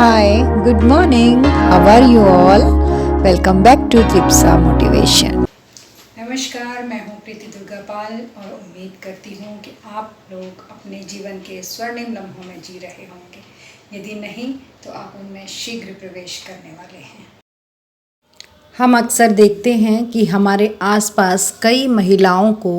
Hi, good morning. How are you all? Welcome back to Tripsa Motivation. नमस्कार, मैं हूँ प्रीति दुर्गापाल और उम्मीद करती हूँ कि आप लोग अपने जीवन के स्वर्णिम लम्हों में जी रहे होंगे। यदि नहीं तो आप उनमें शीघ्र प्रवेश करने वाले हैं। हम अक्सर देखते हैं कि हमारे आसपास कई महिलाओं को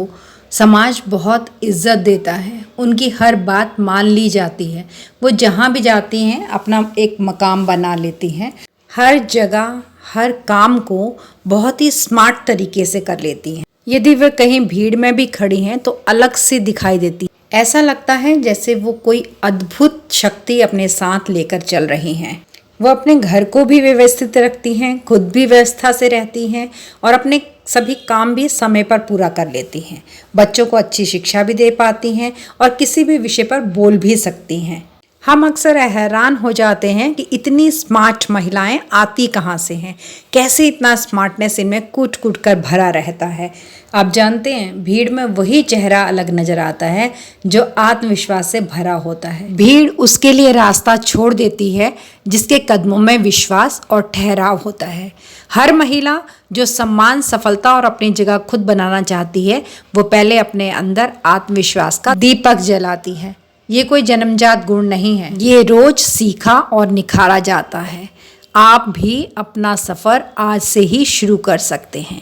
समाज बहुत इज्जत देता है, उनकी हर बात मान ली जाती है। वो जहाँ भी जाती हैं अपना एक मकाम बना लेती हैं। हर जगह हर काम को बहुत ही स्मार्ट तरीके से कर लेती हैं। यदि वह कहीं भीड़ में भी खड़ी हैं तो अलग से दिखाई देती है। ऐसा लगता है जैसे वो कोई अद्भुत शक्ति अपने साथ लेकर चल रही हैं। वो अपने घर को भी व्यवस्थित रखती हैं, खुद भी व्यवस्था से रहती हैं और अपने सभी काम भी समय पर पूरा कर लेती हैं। बच्चों को अच्छी शिक्षा भी दे पाती हैं और किसी भी विषय पर बोल भी सकती हैं। हम अक्सर हैरान हो जाते हैं कि इतनी स्मार्ट महिलाएं आती कहाँ से हैं, कैसे इतना स्मार्टनेस इनमें कूट कूट कर भरा रहता है। आप जानते हैं, भीड़ में वही चेहरा अलग नजर आता है जो आत्मविश्वास से भरा होता है। भीड़ उसके लिए रास्ता छोड़ देती है जिसके कदमों में विश्वास और ठहराव होता है। हर महिला जो सम्मान, सफलता और अपनी जगह खुद बनाना चाहती है, वो पहले अपने अंदर आत्मविश्वास का दीपक जलाती है। ये कोई जन्मजात गुण नहीं है, ये रोज सीखा और निखारा जाता है। आप भी अपना सफ़र आज से ही शुरू कर सकते हैं,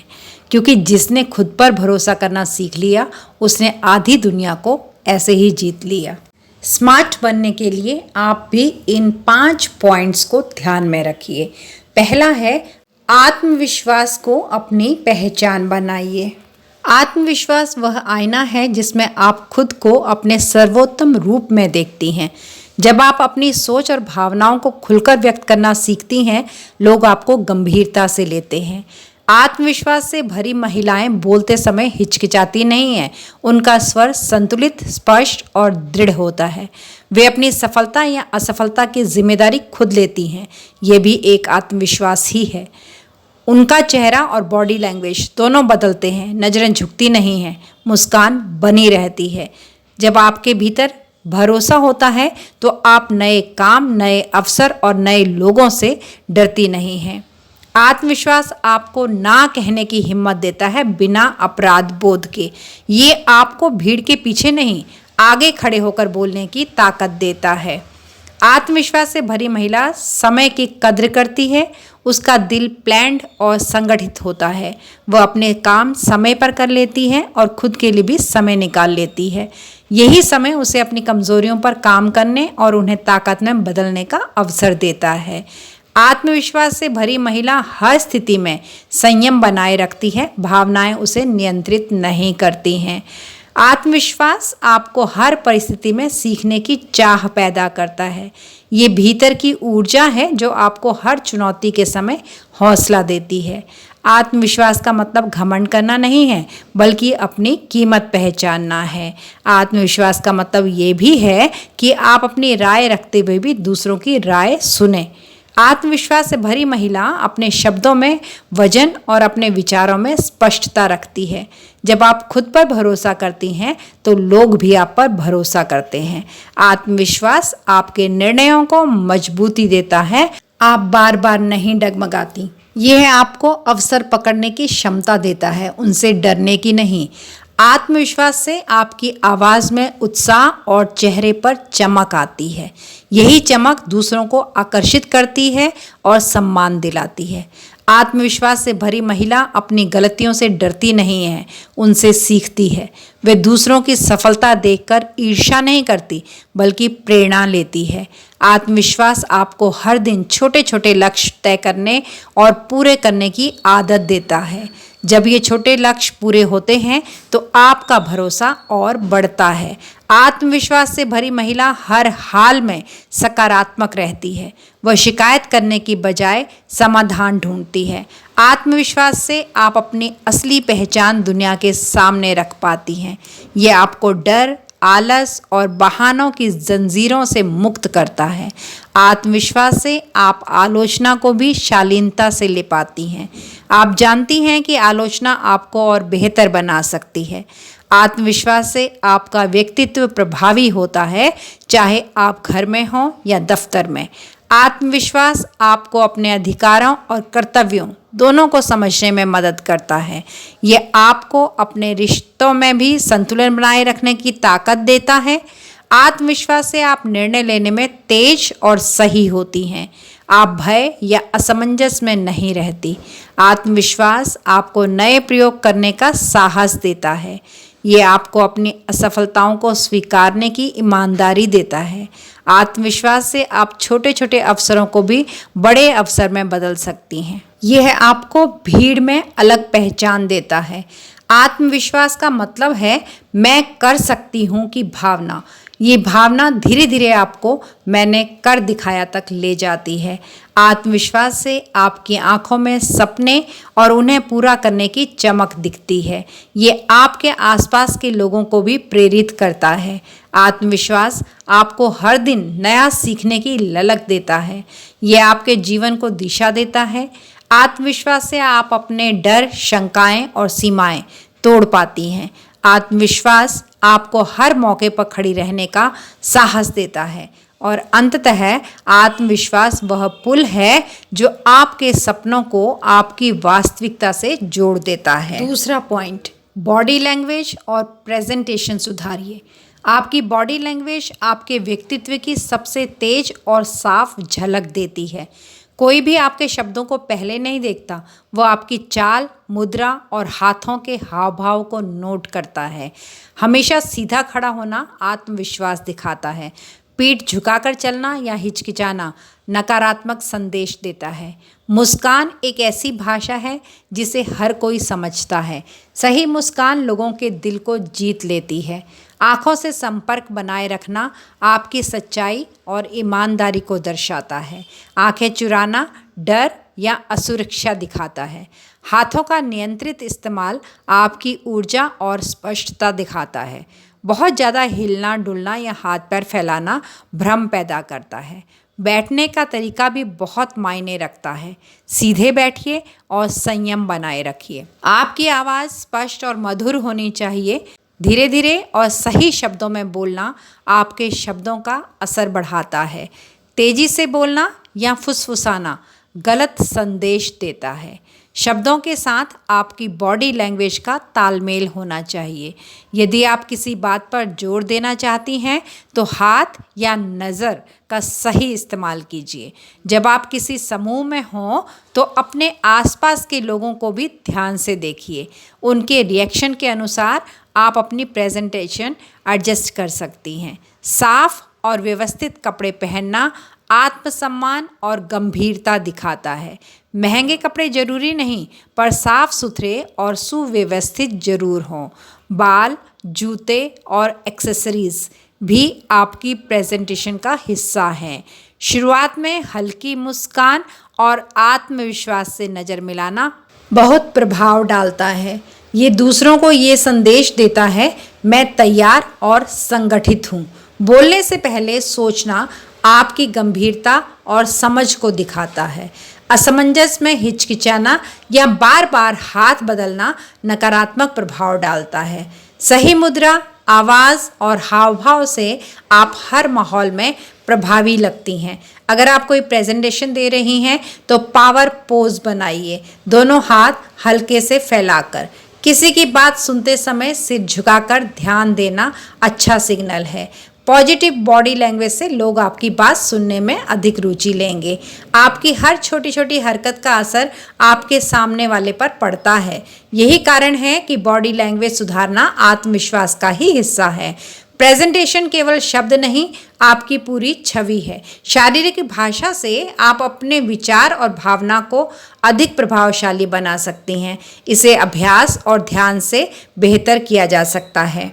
क्योंकि जिसने खुद पर भरोसा करना सीख लिया उसने आधी दुनिया को ऐसे ही जीत लिया। स्मार्ट बनने के लिए आप भी इन 5 पॉइंट्स को ध्यान में रखिए। पहला है, आत्मविश्वास को अपनी पहचान बनाइए। आत्मविश्वास वह आईना है जिसमें आप खुद को अपने सर्वोत्तम रूप में देखती हैं। जब आप अपनी सोच और भावनाओं को खुलकर व्यक्त करना सीखती हैं, लोग आपको गंभीरता से लेते हैं। आत्मविश्वास से भरी महिलाएं बोलते समय हिचकिचाती नहीं हैं। उनका स्वर संतुलित, स्पष्ट और दृढ़ होता है। वे अपनी सफलता या असफलता की जिम्मेदारी खुद लेती हैं। ये भी एक आत्मविश्वास ही है। उनका चेहरा और बॉडी लैंग्वेज दोनों बदलते हैं, नज़रें झुकती नहीं हैं, मुस्कान बनी रहती है। जब आपके भीतर भरोसा होता है तो आप नए काम, नए अवसर और नए लोगों से डरती नहीं हैं। आत्मविश्वास आपको ना कहने की हिम्मत देता है बिना अपराध बोध के। ये आपको भीड़ के पीछे नहीं, आगे खड़े होकर बोलने की ताकत देता है। आत्मविश्वास से भरी महिला समय की कद्र करती है। उसका दिल प्लान्ड और संगठित होता है। वह अपने काम समय पर कर लेती है और खुद के लिए भी समय निकाल लेती है। यही समय उसे अपनी कमजोरियों पर काम करने और उन्हें ताकत में बदलने का अवसर देता है। आत्मविश्वास से भरी महिला हर स्थिति में संयम बनाए रखती है, भावनाएं उसे नियंत्रित नहीं करती हैं। आत्मविश्वास आपको हर परिस्थिति में सीखने की चाह पैदा करता है। ये भीतर की ऊर्जा है जो आपको हर चुनौती के समय हौसला देती है। आत्मविश्वास का मतलब घमंड करना नहीं है, बल्कि अपनी कीमत पहचानना है। आत्मविश्वास का मतलब ये भी है कि आप अपनी राय रखते हुए भी दूसरों की राय सुने। आत्मविश्वास से भरी महिला अपने शब्दों में वजन और अपने विचारों में स्पष्टता रखती है। जब आप खुद पर भरोसा करती हैं तो लोग भी आप पर भरोसा करते हैं। आत्मविश्वास आपके निर्णयों को मजबूती देता है। आप बार बार नहीं डगमगाती। यह आपको अवसर पकड़ने की क्षमता देता है, उनसे डरने की नहीं। आत्मविश्वास से आपकी आवाज़ में उत्साह और चेहरे पर चमक आती है। यही चमक दूसरों को आकर्षित करती है और सम्मान दिलाती है। आत्मविश्वास से भरी महिला अपनी गलतियों से डरती नहीं है, उनसे सीखती है। वे दूसरों की सफलता देखकर ईर्ष्या नहीं करती, बल्कि प्रेरणा लेती है। आत्मविश्वास आपको हर दिन छोटे छोटे लक्ष्य तय करने और पूरे करने की आदत देता है। जब ये छोटे लक्ष्य पूरे होते हैं तो आपका भरोसा और बढ़ता है। आत्मविश्वास से भरी महिला हर हाल में सकारात्मक रहती है। वह शिकायत करने की बजाय समाधान ढूंढती है। आत्मविश्वास से आप अपनी असली पहचान दुनिया के सामने रख पाती हैं। ये आपको डर, आलस और बहानों की जंजीरों से मुक्त करता है। आत्मविश्वास से आप आलोचना को भी शालीनता से ले पाती हैं। आप जानती हैं कि आलोचना आपको और बेहतर बना सकती है। आत्मविश्वास से आपका व्यक्तित्व प्रभावी होता है, चाहे आप घर में हों या दफ्तर में। आत्मविश्वास आपको अपने अधिकारों और कर्तव्यों दोनों को समझने में मदद करता है। ये आपको अपने रिश्तों में भी संतुलन बनाए रखने की ताकत देता है। आत्मविश्वास से आप निर्णय लेने में तेज और सही होती हैं। आप भय या असमंजस में नहीं रहती। आत्मविश्वास आपको नए प्रयोग करने का साहस देता है। ये आपको अपनी असफलताओं को स्वीकारने की ईमानदारी देता है। आत्मविश्वास से आप छोटे छोटे अवसरों को भी बड़े अवसर में बदल सकती हैं। यह आपको भीड़ में अलग पहचान देता है। आत्मविश्वास का मतलब है मैं कर सकती हूँ की भावना। ये भावना धीरे धीरे आपको मैंने कर दिखाया तक ले जाती है। आत्मविश्वास से आपकी आंखों में सपने और उन्हें पूरा करने की चमक दिखती है। ये आपके आसपास के लोगों को भी प्रेरित करता है। आत्मविश्वास आपको हर दिन नया सीखने की ललक देता है। ये आपके जीवन को दिशा देता है। आत्मविश्वास से आप अपने डर, शंकाएं और सीमाएं तोड़ पाती हैं। आत्मविश्वास आपको हर मौके पर खड़ी रहने का साहस देता है। और अंततः आत्मविश्वास वह पुल है जो आपके सपनों को आपकी वास्तविकता से जोड़ देता है। दूसरा पॉइंट, बॉडी लैंग्वेज और प्रेजेंटेशन सुधारिए। आपकी बॉडी लैंग्वेज आपके व्यक्तित्व की सबसे तेज और साफ झलक देती है। कोई भी आपके शब्दों को पहले नहीं देखता, वो आपकी चाल, मुद्रा और हाथों के हाव भाव को नोट करता है। हमेशा सीधा खड़ा होना आत्मविश्वास दिखाता है। पीठ झुकाकर चलना या हिचकिचाना नकारात्मक संदेश देता है। मुस्कान एक ऐसी भाषा है जिसे हर कोई समझता है। सही मुस्कान लोगों के दिल को जीत लेती है। आँखों से संपर्क बनाए रखना आपकी सच्चाई और ईमानदारी को दर्शाता है। आँखें चुराना डर या असुरक्षा दिखाता है। हाथों का नियंत्रित इस्तेमाल आपकी ऊर्जा और स्पष्टता दिखाता है। बहुत ज़्यादा हिलना डुलना या हाथ पैर फैलाना भ्रम पैदा करता है। बैठने का तरीका भी बहुत मायने रखता है। सीधे बैठिए और संयम बनाए रखिए। आपकी आवाज़ स्पष्ट और मधुर होनी चाहिए। धीरे धीरे और सही शब्दों में बोलना आपके शब्दों का असर बढ़ाता है। तेजी से बोलना या फुसफुसाना गलत संदेश देता है। शब्दों के साथ आपकी बॉडी लैंग्वेज का तालमेल होना चाहिए। यदि आप किसी बात पर जोर देना चाहती हैं तो हाथ या नज़र का सही इस्तेमाल कीजिए। जब आप किसी समूह में हों तो अपने आसपास के लोगों को भी ध्यान से देखिए। उनके रिएक्शन के अनुसार आप अपनी प्रेजेंटेशन एडजस्ट कर सकती हैं। साफ और व्यवस्थित कपड़े पहनना आत्मसम्मान और गंभीरता दिखाता है। महंगे कपड़े जरूरी नहीं, पर साफ सुथरे और सुव्यवस्थित जरूर हों। बाल, जूते और एक्सेसरीज भी आपकी प्रेजेंटेशन का हिस्सा हैं। शुरुआत में हल्की मुस्कान और आत्मविश्वास से नज़र मिलाना बहुत प्रभाव डालता है। ये दूसरों को ये संदेश देता है, मैं तैयार और संगठित हूँ। बोलने से पहले सोचना आपकी गंभीरता और समझ को दिखाता है। असमंजस में हिचकिचाना या बार बार हाथ बदलना नकारात्मक प्रभाव डालता है। सही मुद्रा, आवाज़ और हाव भाव से आप हर माहौल में प्रभावी लगती हैं। अगर आप कोई प्रेजेंटेशन दे रही हैं तो पावर पोज बनाइए, दोनों हाथ हल्के से फैलाकर। किसी की बात सुनते समय सिर झुकाकर ध्यान देना अच्छा सिग्नल है। पॉजिटिव बॉडी लैंग्वेज से लोग आपकी बात सुनने में अधिक रुचि लेंगे। आपकी हर छोटी छोटी हरकत का असर आपके सामने वाले पर पड़ता है। यही कारण है कि बॉडी लैंग्वेज सुधारना आत्मविश्वास का ही हिस्सा है। प्रेजेंटेशन केवल शब्द नहीं, आपकी पूरी छवि है। शारीरिक भाषा से आप अपने विचार और भावना को अधिक प्रभावशाली बना सकती हैं। इसे अभ्यास और ध्यान से बेहतर किया जा सकता है।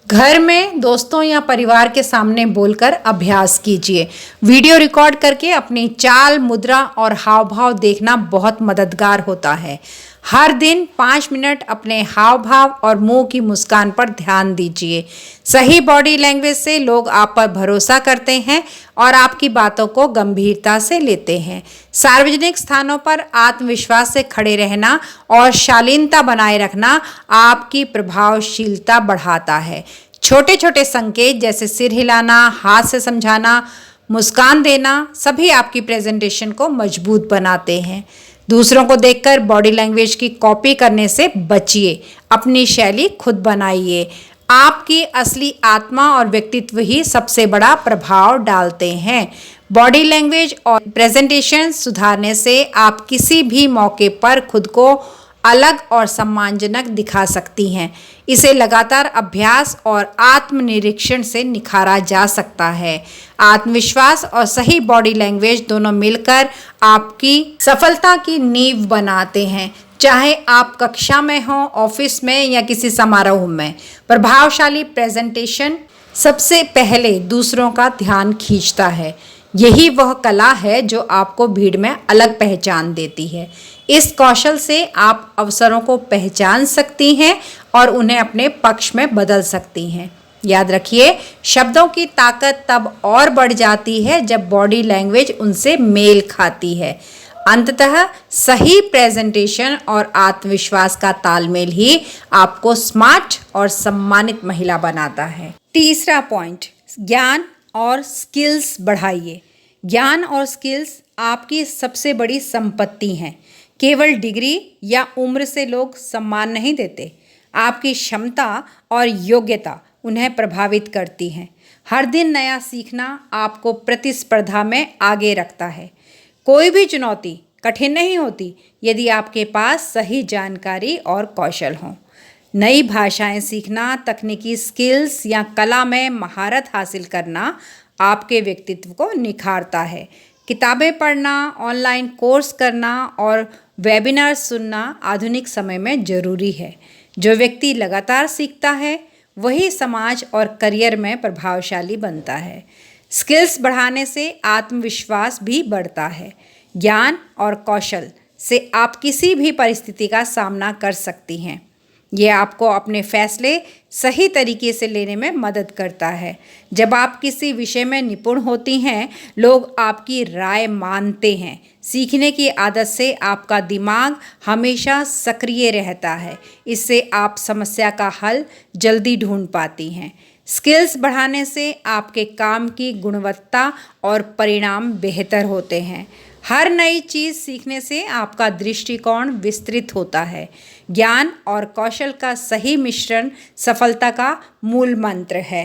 घर में दोस्तों या परिवार के सामने बोलकर अभ्यास कीजिए। वीडियो रिकॉर्ड करके अपनी चाल, मुद्रा और हाव भाव देखना बहुत मददगार होता है। हर दिन 5 मिनट अपने हाव भाव और मुंह की मुस्कान पर ध्यान दीजिए। सही बॉडी लैंग्वेज से लोग आप पर भरोसा करते हैं और आपकी बातों को गंभीरता से लेते हैं। सार्वजनिक स्थानों पर आत्मविश्वास से खड़े रहना और शालीनता बनाए रखना आपकी प्रभावशीलता बढ़ाता है। छोटे छोटे संकेत जैसे सिर हिलाना, हाथ से समझाना, मुस्कान देना सभी आपकी प्रेजेंटेशन को मजबूत बनाते हैं। दूसरों को देखकर बॉडी लैंग्वेज की कॉपी करने से बचिए, अपनी शैली खुद बनाइए। आपकी असली आत्मा और व्यक्तित्व ही सबसे बड़ा प्रभाव डालते हैं। बॉडी लैंग्वेज और प्रेजेंटेशन सुधारने से आप किसी भी मौके पर खुद को अलग और सम्मानजनक दिखा सकती हैं। इसे लगातार अभ्यास और आत्मनिरीक्षण से निखारा जा सकता है। आत्मविश्वास और सही बॉडी लैंग्वेज दोनों मिलकर आपकी सफलता की नींव बनाते हैं। चाहे आप कक्षा में हों, ऑफिस में या किसी समारोह में, प्रभावशाली प्रेजेंटेशन सबसे पहले दूसरों का ध्यान खींचता है। यही वह कला है जो आपको भीड़ में अलग पहचान देती है। इस कौशल से आप अवसरों को पहचान सकती हैं और उन्हें अपने पक्ष में बदल सकती हैं। याद रखिए, शब्दों की ताकत तब और बढ़ जाती है जब बॉडी लैंग्वेज उनसे मेल खाती है। अंततः सही प्रेजेंटेशन और आत्मविश्वास का तालमेल ही आपको स्मार्ट और सम्मानित महिला बनाता है। तीसरा पॉइंट, ज्ञान और स्किल्स बढ़ाइए। ज्ञान और स्किल्स आपकी सबसे बड़ी संपत्ति हैं। केवल डिग्री या उम्र से लोग सम्मान नहीं देते। आपकी क्षमता और योग्यता उन्हें प्रभावित करती हैं। हर दिन नया सीखना आपको प्रतिस्पर्धा में आगे रखता है। कोई भी चुनौती कठिन नहीं होती यदि आपके पास सही जानकारी और कौशल हों। नई भाषाएं सीखना, तकनीकी स्किल्स या कला में महारत हासिल करना आपके व्यक्तित्व को निखारता है। किताबें पढ़ना, ऑनलाइन कोर्स करना और वेबिनार सुनना आधुनिक समय में ज़रूरी है। जो व्यक्ति लगातार सीखता है वही समाज और करियर में प्रभावशाली बनता है। स्किल्स बढ़ाने से आत्मविश्वास भी बढ़ता है। ज्ञान और कौशल से आप किसी भी परिस्थिति का सामना कर सकती हैं। ये आपको अपने फैसले सही तरीके से लेने में मदद करता है। जब आप किसी विषय में निपुण होती हैं, लोग आपकी राय मानते हैं। सीखने की आदत से आपका दिमाग हमेशा सक्रिय रहता है। इससे आप समस्या का हल जल्दी ढूंढ पाती हैं। स्किल्स बढ़ाने से आपके काम की गुणवत्ता और परिणाम बेहतर होते हैं। हर नई चीज़ सीखने से आपका दृष्टिकोण विस्तृत होता है। ज्ञान और कौशल का सही मिश्रण सफलता का मूल मंत्र है।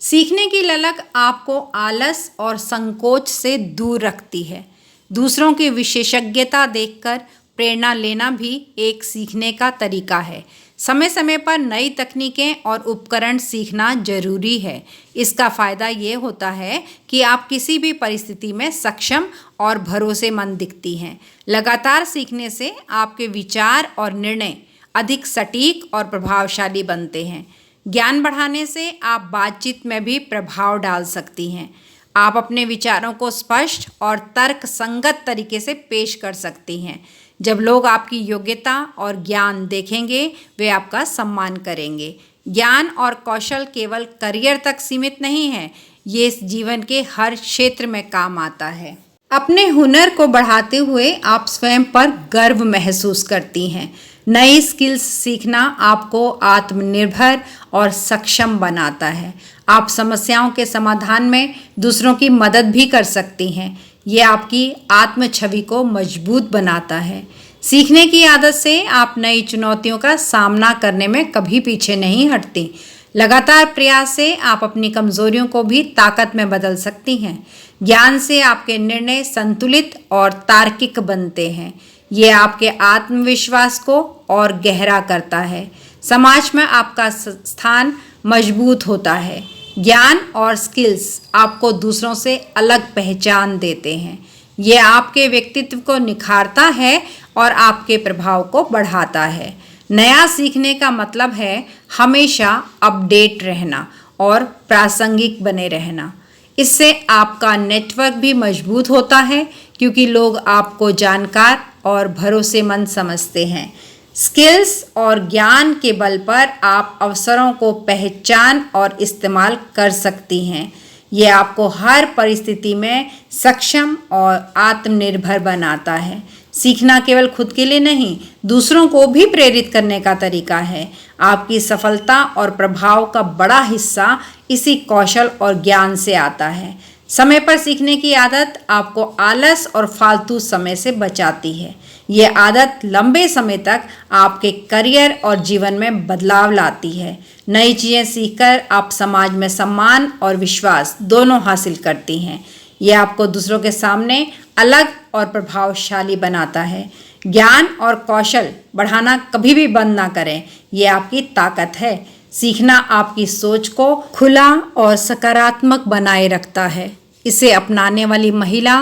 सीखने की ललक आपको आलस और संकोच से दूर रखती है। दूसरों की विशेषज्ञता देखकर प्रेरणा लेना भी एक सीखने का तरीका है। समय समय पर नई तकनीकें और उपकरण सीखना जरूरी है। इसका फ़ायदा ये होता है कि आप किसी भी परिस्थिति में सक्षम और भरोसेमंद दिखती हैं। लगातार सीखने से आपके विचार और निर्णय अधिक सटीक और प्रभावशाली बनते हैं। ज्ञान बढ़ाने से आप बातचीत में भी प्रभाव डाल सकती हैं। आप अपने विचारों को स्पष्ट और तर्क संगत तरीके से पेश कर सकती हैं। जब लोग आपकी योग्यता और ज्ञान देखेंगे, वे आपका सम्मान करेंगे। ज्ञान और कौशल केवल करियर तक सीमित नहीं है, ये इस जीवन के हर क्षेत्र में काम आता है। अपने हुनर को बढ़ाते हुए आप स्वयं पर गर्व महसूस करती हैं। नई स्किल्स सीखना आपको आत्मनिर्भर और सक्षम बनाता है। आप समस्याओं के समाधान में दूसरों की मदद भी कर सकती हैं। ये आपकी आत्म छवि को मजबूत बनाता है। सीखने की आदत से आप नई चुनौतियों का सामना करने में कभी पीछे नहीं हटती। लगातार प्रयास से आप अपनी कमजोरियों को भी ताकत में बदल सकती हैं। ज्ञान से आपके निर्णय संतुलित और तार्किक बनते हैं। ये आपके आत्मविश्वास को और गहरा करता है। समाज में आपका स्थान मजबूत होता है। ज्ञान और स्किल्स आपको दूसरों से अलग पहचान देते हैं। ये आपके व्यक्तित्व को निखारता है और आपके प्रभाव को बढ़ाता है। नया सीखने का मतलब है हमेशा अपडेट रहना और प्रासंगिक बने रहना। इससे आपका नेटवर्क भी मजबूत होता है क्योंकि लोग आपको जानकार और भरोसेमंद समझते हैं। स्किल्स और ज्ञान के बल पर आप अवसरों को पहचान और इस्तेमाल कर सकती हैं। ये आपको हर परिस्थिति में सक्षम और आत्मनिर्भर बनाता है। सीखना केवल खुद के लिए नहीं, दूसरों को भी प्रेरित करने का तरीका है। आपकी सफलता और प्रभाव का बड़ा हिस्सा इसी कौशल और ज्ञान से आता है। समय पर सीखने की आदत आपको आलस और फालतू समय से बचाती है। ये आदत लंबे समय तक आपके करियर और जीवन में बदलाव लाती है। नई चीज़ें सीखकर आप समाज में सम्मान और विश्वास दोनों हासिल करती हैं। ये आपको दूसरों के सामने अलग और प्रभावशाली बनाता है। ज्ञान और कौशल बढ़ाना कभी भी बंद ना करें, ये आपकी ताकत है। सीखना आपकी सोच को खुला और सकारात्मक बनाए रखता है। इसे अपनाने वाली महिला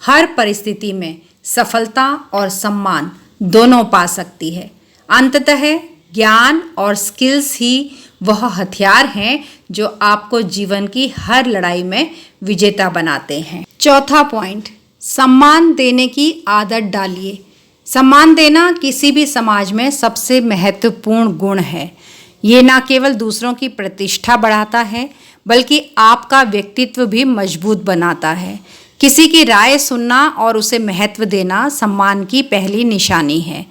हर परिस्थिति में सफलता और सम्मान दोनों पा सकती है। अंततः ज्ञान और स्किल्स ही वह हथियार हैं जो आपको जीवन की हर लड़ाई में विजेता बनाते हैं। चौथा पॉइंट, सम्मान देने की आदत डालिए। सम्मान देना किसी भी समाज में सबसे महत्वपूर्ण गुण है। ये न केवल दूसरों की प्रतिष्ठा बढ़ाता है, बल्कि आपका व्यक्तित्व भी मजबूत बनाता है। किसी की राय सुनना और उसे महत्व देना सम्मान की पहली निशानी है।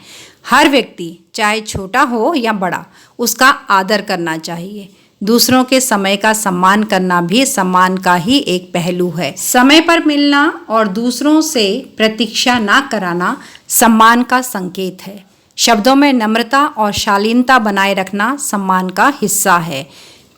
हर व्यक्ति, चाहे छोटा हो या बड़ा, उसका आदर करना चाहिए। दूसरों के समय का सम्मान करना भी सम्मान का ही एक पहलू है। समय पर मिलना और दूसरों से प्रतीक्षा ना कराना सम्मान का संकेत है। शब्दों में नम्रता और शालीनता बनाए रखना सम्मान का हिस्सा है।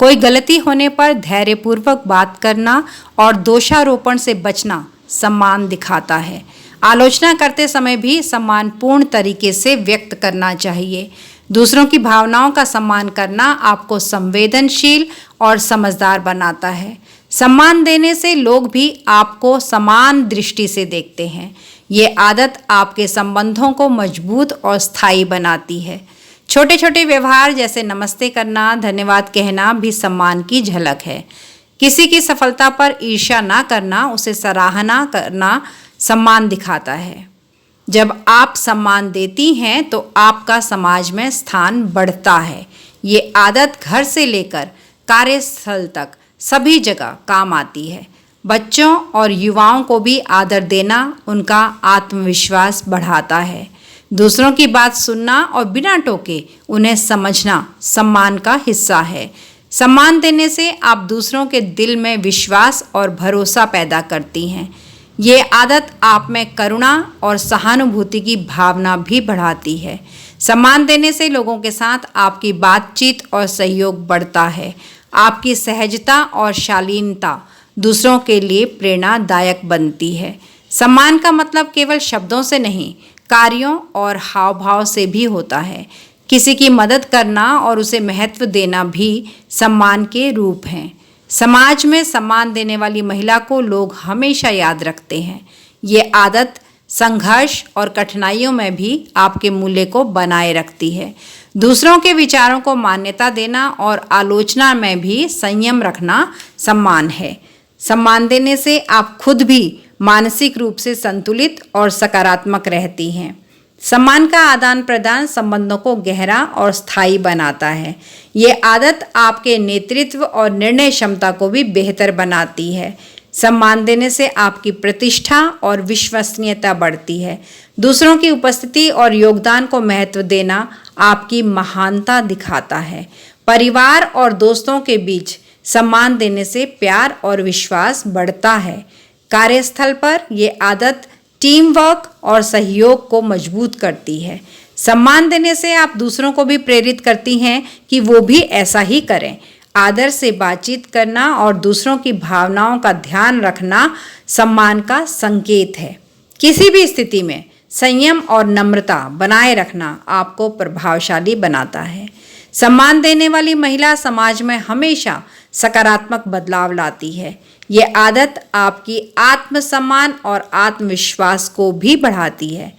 कोई गलती होने पर धैर्यपूर्वक बात करना और दोषारोपण से बचना सम्मान दिखाता है। आलोचना करते समय भी सम्मानपूर्ण तरीके से व्यक्त करना चाहिए। दूसरों की भावनाओं का सम्मान करना आपको संवेदनशील और समझदार बनाता है। सम्मान देने से लोग भी आपको समान दृष्टि से देखते हैं। ये आदत आपके संबंधों को मजबूत और स्थायी बनाती है। छोटे छोटे व्यवहार जैसे नमस्ते करना, धन्यवाद कहना भी सम्मान की झलक है। किसी की सफलता पर ईर्ष्या ना करना, उसे सराहना करना सम्मान दिखाता है। जब आप सम्मान देती हैं तो आपका समाज में स्थान बढ़ता है। ये आदत घर से लेकर कार्यस्थल तक सभी जगह काम आती है। बच्चों और युवाओं को भी आदर देना उनका आत्मविश्वास बढ़ाता है। दूसरों की बात सुनना और बिना टोके उन्हें समझना सम्मान का हिस्सा है। सम्मान देने से आप दूसरों के दिल में विश्वास और भरोसा पैदा करती हैं। ये आदत आप में करुणा और सहानुभूति की भावना भी बढ़ाती है। सम्मान देने से लोगों के साथ आपकी बातचीत और सहयोग बढ़ता है। आपकी सहजता और शालीनता दूसरों के लिए प्रेरणादायक बनती है। सम्मान का मतलब केवल शब्दों से नहीं, कार्यों और हाव भाव से भी होता है। किसी की मदद करना और उसे महत्व देना भी सम्मान के रूप हैं। समाज में सम्मान देने वाली महिला को लोग हमेशा याद रखते हैं। ये आदत संघर्ष और कठिनाइयों में भी आपके मूल्य को बनाए रखती है। दूसरों के विचारों को मान्यता देना और आलोचना में भी संयम रखना सम्मान है। सम्मान देने से आप खुद भी मानसिक रूप से संतुलित और सकारात्मक रहती हैं। सम्मान का आदान प्रदान संबंधों को गहरा और स्थायी बनाता है। ये आदत आपके नेतृत्व और निर्णय क्षमता को भी बेहतर बनाती है। सम्मान देने से आपकी प्रतिष्ठा और विश्वसनीयता बढ़ती है। दूसरों की उपस्थिति और योगदान को महत्व देना आपकी महानता दिखाता है। परिवार और दोस्तों के बीच सम्मान देने से प्यार और विश्वास बढ़ता है। कार्यस्थल पर यह आदत टीम वर्क और सहयोग को मजबूत करती है। सम्मान देने से आप दूसरों को भी प्रेरित करती हैं कि वो भी ऐसा ही करें। आदर से बातचीत करना और दूसरों की भावनाओं का ध्यान रखना सम्मान का संकेत है। किसी भी स्थिति में संयम और नम्रता बनाए रखना आपको प्रभावशाली बनाता है। सम्मान देने वाली महिला समाज में हमेशा सकारात्मक बदलाव लाती है। ये आदत आपकी आत्मसम्मान और आत्मविश्वास को भी बढ़ाती है।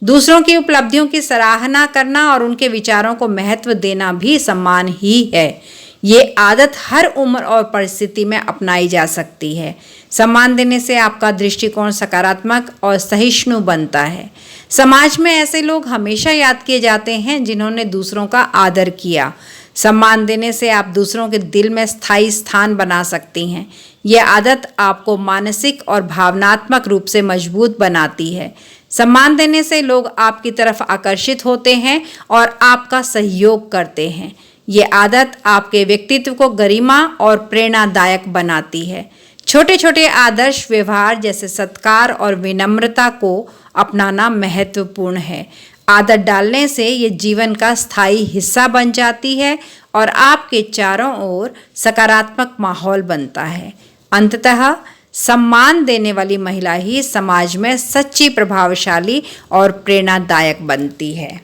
दूसरों की उपलब्धियों की सराहना करना और उनके विचारों को महत्व देना भी सम्मान ही है। ये आदत हर उम्र और परिस्थिति में अपनाई जा सकती है। सम्मान देने से आपका दृष्टिकोण सकारात्मक और सहिष्णु बनता है। समाज में ऐसे लोग हमेशा याद किए जाते हैं जिन्होंने दूसरों का आदर किया। सम्मान देने से आप दूसरों के दिल में स्थायी स्थान बना सकती हैं। यह आदत आपको मानसिक और भावनात्मक रूप से मजबूत बनाती है। सम्मान देने से लोग आपकी तरफ आकर्षित होते हैं और आपका सहयोग करते हैं। ये आदत आपके व्यक्तित्व को गरिमा और प्रेरणादायक बनाती है। छोटे छोटे आदर्श व्यवहार जैसे सत्कार और विनम्रता को अपनाना महत्वपूर्ण है। आदत डालने से ये जीवन का स्थायी हिस्सा बन जाती है और आपके चारों ओर सकारात्मक माहौल बनता है। अंततः सम्मान देने वाली महिला ही समाज में सच्ची प्रभावशाली और प्रेरणादायक बनती है।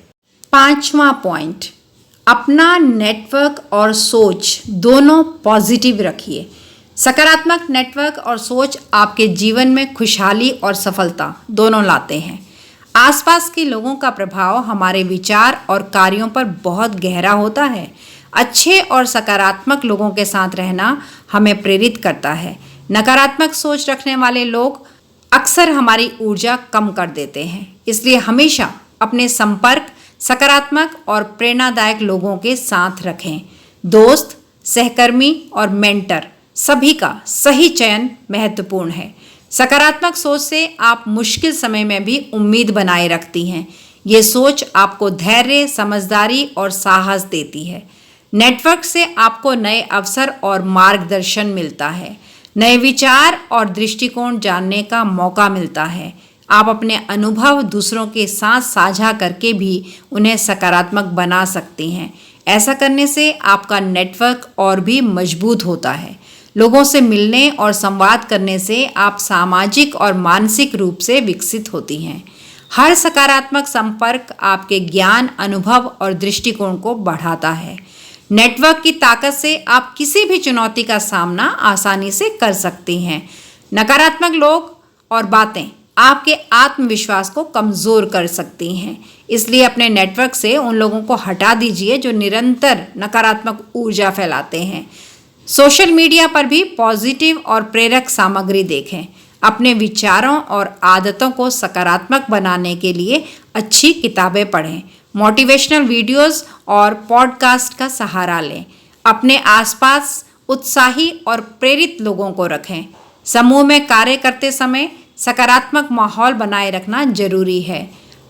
5वां पॉइंट, अपना नेटवर्क और सोच दोनों पॉजिटिव रखिए। सकारात्मक नेटवर्क और सोच आपके जीवन में खुशहाली और सफलता दोनों लाते हैं। आसपास के लोगों का प्रभाव हमारे विचार और कार्यों पर बहुत गहरा होता है। अच्छे और सकारात्मक लोगों के साथ रहना हमें प्रेरित करता है। नकारात्मक सोच रखने वाले लोग अक्सर हमारी ऊर्जा कम कर देते हैं। इसलिए हमेशा अपने संपर्क सकारात्मक और प्रेरणादायक लोगों के साथ रखें। दोस्त, सहकर्मी और मेंटर सभी का सही चयन महत्वपूर्ण है। सकारात्मक सोच से आप मुश्किल समय में भी उम्मीद बनाए रखती हैं। ये सोच आपको धैर्य, समझदारी और साहस देती है। नेटवर्क से आपको नए अवसर और मार्गदर्शन मिलता है। नए विचार और दृष्टिकोण जानने का मौका मिलता है। आप अपने अनुभव दूसरों के साथ साझा करके भी उन्हें सकारात्मक बना सकती हैं। ऐसा करने से आपका नेटवर्क और भी मजबूत होता है। लोगों से मिलने और संवाद करने से आप सामाजिक और मानसिक रूप से विकसित होती हैं। हर सकारात्मक संपर्क आपके ज्ञान, अनुभव और दृष्टिकोण को बढ़ाता है। नेटवर्क की ताकत से आप किसी भी चुनौती का सामना आसानी से कर सकती हैं। नकारात्मक लोग और बातें आपके आत्मविश्वास को कमज़ोर कर सकती हैं। इसलिए अपने नेटवर्क से उन लोगों को हटा दीजिए जो निरंतर नकारात्मक ऊर्जा फैलाते हैं। सोशल मीडिया पर भी पॉजिटिव और प्रेरक सामग्री देखें। अपने विचारों और आदतों को सकारात्मक बनाने के लिए अच्छी किताबें पढ़ें, मोटिवेशनल वीडियोस और पॉडकास्ट का सहारा लें। अपने आसपास उत्साही और प्रेरित लोगों को रखें। समूह में कार्य करते समय सकारात्मक माहौल बनाए रखना जरूरी है।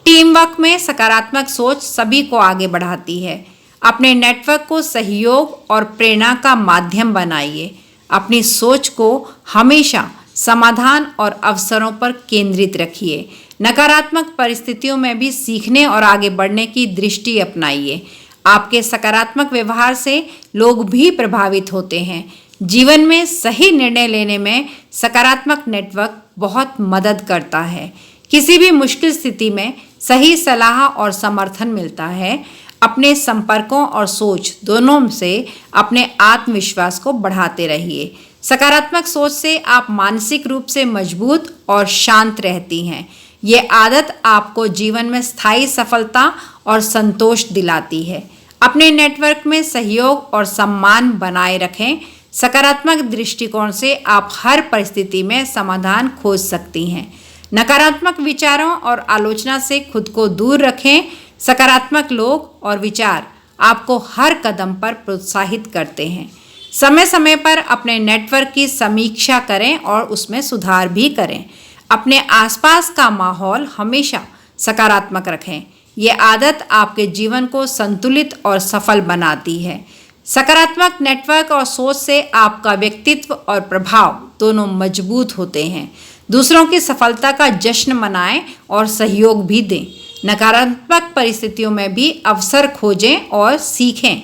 टीम वर्क में सकारात्मक सोच सभी को आगे बढ़ाती है। अपने नेटवर्क को सहयोग और प्रेरणा का माध्यम बनाइए। अपनी सोच को हमेशा समाधान और अवसरों पर केंद्रित रखिए। नकारात्मक परिस्थितियों में भी सीखने और आगे बढ़ने की दृष्टि अपनाइए। आपके सकारात्मक व्यवहार से लोग भी प्रभावित होते हैं। जीवन में सही निर्णय लेने में सकारात्मक नेटवर्क बहुत मदद करता है। किसी भी मुश्किल स्थिति में सही सलाह और समर्थन मिलता है। अपने संपर्कों और सोच दोनों से अपने आत्मविश्वास को बढ़ाते रहिए। सकारात्मक सोच से आप मानसिक रूप से मजबूत और शांत रहती हैं। ये आदत आपको जीवन में स्थायी सफलता और संतोष दिलाती है। अपने नेटवर्क में सहयोग और सम्मान बनाए रखें। सकारात्मक दृष्टिकोण से आप हर परिस्थिति में समाधान खोज सकती हैं। नकारात्मक विचारों और आलोचना से खुद को दूर रखें। सकारात्मक लोग और विचार आपको हर कदम पर प्रोत्साहित करते हैं। समय समय पर अपने नेटवर्क की समीक्षा करें और उसमें सुधार भी करें। अपने आसपास का माहौल हमेशा सकारात्मक रखें। ये आदत आपके जीवन को संतुलित और सफल बनाती है। सकारात्मक नेटवर्क और सोच से आपका व्यक्तित्व और प्रभाव दोनों मजबूत होते हैं। दूसरों की सफलता का जश्न मनाएं और सहयोग भी दें। नकारात्मक परिस्थितियों में भी अवसर खोजें और सीखें।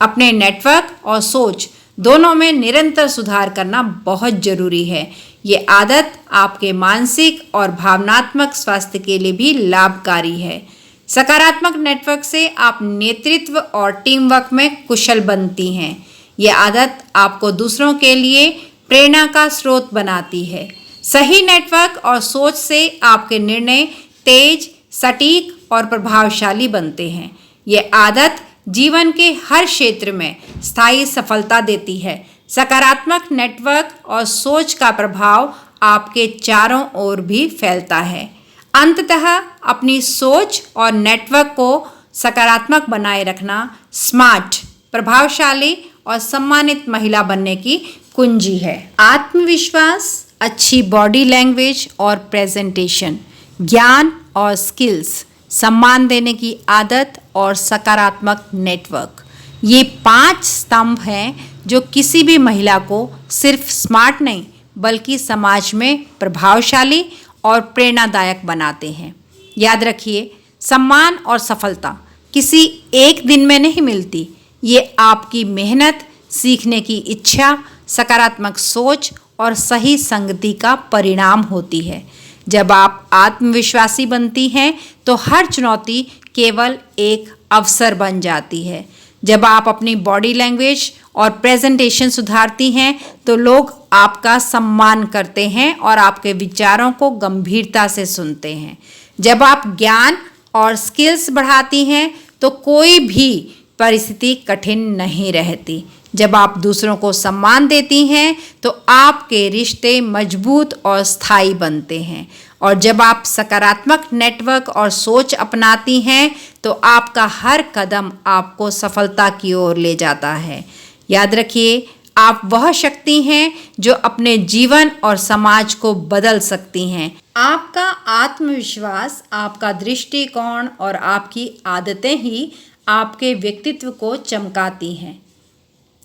अपने नेटवर्क और सोच दोनों में निरंतर सुधार करना बहुत जरूरी है। ये आदत आपके मानसिक और भावनात्मक स्वास्थ्य के लिए भी लाभकारी है। सकारात्मक नेटवर्क से आप नेतृत्व और टीम वर्क में कुशल बनती हैं। ये आदत आपको दूसरों के लिए प्रेरणा का स्रोत बनाती है। सही नेटवर्क और सोच से आपके निर्णय तेज, सटीक और प्रभावशाली बनते हैं। ये आदत जीवन के हर क्षेत्र में स्थायी सफलता देती है। सकारात्मक नेटवर्क और सोच का प्रभाव आपके चारों ओर भी फैलता है। अंततः अपनी सोच और नेटवर्क को सकारात्मक बनाए रखना स्मार्ट, प्रभावशाली और सम्मानित महिला बनने की कुंजी है। आत्मविश्वास, अच्छी बॉडी लैंग्वेज और प्रेजेंटेशन, ज्ञान और स्किल्स, सम्मान देने की आदत और सकारात्मक नेटवर्क, ये 5 स्तंभ हैं जो किसी भी महिला को सिर्फ स्मार्ट नहीं बल्कि समाज में प्रभावशाली और प्रेरणादायक बनाते हैं। याद रखिए, सम्मान और सफलता किसी एक दिन में नहीं मिलती। ये आपकी मेहनत, सीखने की इच्छा, सकारात्मक सोच और सही संगति का परिणाम होती है। जब आप आत्मविश्वासी बनती हैं तो हर चुनौती केवल एक अवसर बन जाती है। जब आप अपनी बॉडी लैंग्वेज और प्रेजेंटेशन सुधारती हैं तो लोग आपका सम्मान करते हैं और आपके विचारों को गंभीरता से सुनते हैं। जब आप ज्ञान और स्किल्स बढ़ाती हैं तो कोई भी परिस्थिति कठिन नहीं रहती। जब आप दूसरों को सम्मान देती हैं तो आपके रिश्ते मजबूत और स्थायी बनते हैं। और जब आप सकारात्मक नेटवर्क और सोच अपनाती हैं तो आपका हर कदम आपको सफलता की ओर ले जाता है। याद रखिए, आप वह शक्ति हैं जो अपने जीवन और समाज को बदल सकती हैं। आपका आत्मविश्वास, आपका दृष्टिकोण और आपकी आदतें ही आपके व्यक्तित्व को चमकाती हैं।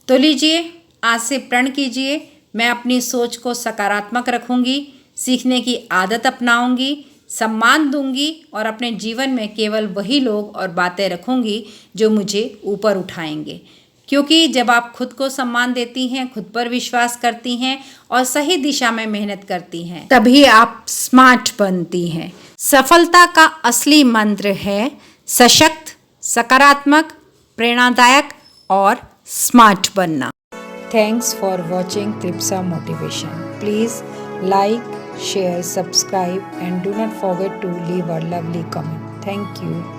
तो लीजिए, आज से प्रण कीजिए, मैं अपनी सोच को सकारात्मक रखूंगी, सीखने की आदत अपनाऊंगी, सम्मान दूंगी और अपने जीवन में केवल वही लोग और बातें रखूंगी जो मुझे ऊपर उठाएंगे। क्योंकि जब आप खुद को सम्मान देती हैं, खुद पर विश्वास करती हैं और सही दिशा में मेहनत करती हैं, तभी आप स्मार्ट बनती हैं। सफलता का असली मंत्र है सशक्त, सकारात्मक, प्रेरणादायक और स्मार्ट बनना। थैंक्स फॉर वॉचिंग त्रिप्सा motivation. Please like, share, subscribe and do not forget to leave a lovely comment. Thank you.